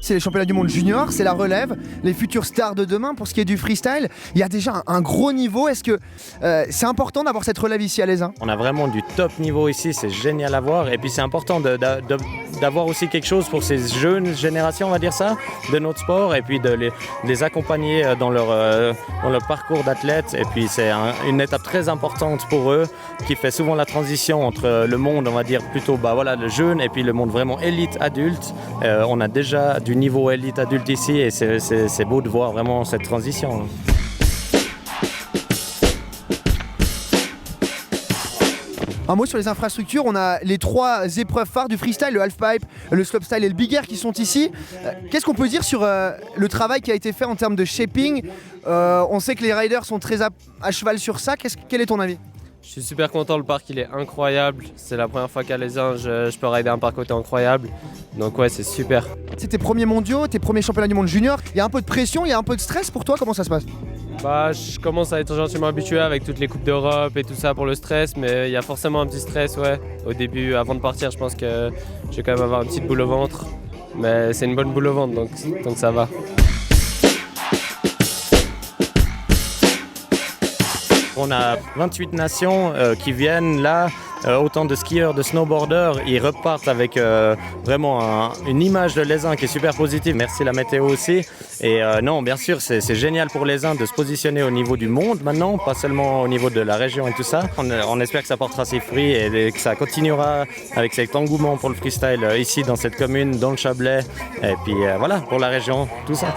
C'est les championnats du monde junior, c'est la relève, les futures stars de demain. Pour ce qui est du freestyle, il y a déjà un gros niveau. Est-ce que c'est important d'avoir cette relève ici à l'ESA? On a vraiment du top niveau ici, c'est génial à voir. Et puis c'est important d'avoir aussi quelque chose pour ces jeunes générations, on va dire ça, de notre sport, et puis de les accompagner dans leur parcours d'athlète. Et puis c'est une étape très importante pour eux, qui fait souvent la transition entre le monde, on va dire plutôt le jeune, et puis le monde vraiment élite adulte. On a déjà du niveau élite adulte ici, et c'est beau de voir vraiment cette transition. Un mot sur les infrastructures, on a les 3 épreuves phares du freestyle, le halfpipe, le slopestyle et le big air qui sont ici. Qu'est-ce qu'on peut dire sur le travail qui a été fait en termes de shaping? On sait que les riders sont très à cheval sur ça. Quel est ton avis? Je suis super content, le parc il est incroyable. C'est la première fois qu'à l'ESA je peux rider un parc autant incroyable. Donc ouais, c'est super. C'est tes premiers mondiaux, tes premiers championnats du monde junior. Il y a un peu de pression, il y a un peu de stress pour toi, comment ça se passe? Je commence à être gentiment habitué avec toutes les coupes d'Europe et tout ça pour le stress, mais il y a forcément un petit stress, ouais. Au début, avant de partir, je pense que je vais quand même avoir une petite boule au ventre. Mais c'est une bonne boule au ventre, donc ça va. On a 28 nations qui viennent là, autant de skieurs, de snowboarders. Ils repartent avec vraiment une image de l'ESA qui est super positive. Merci la météo aussi. Et non, bien sûr, c'est génial pour l'ESA de se positionner au niveau du monde maintenant, pas seulement au niveau de la région et tout ça. On espère que ça portera ses fruits et que ça continuera avec cet engouement pour le freestyle ici dans cette commune, dans le Chablais. Et puis voilà, pour la région, tout ça.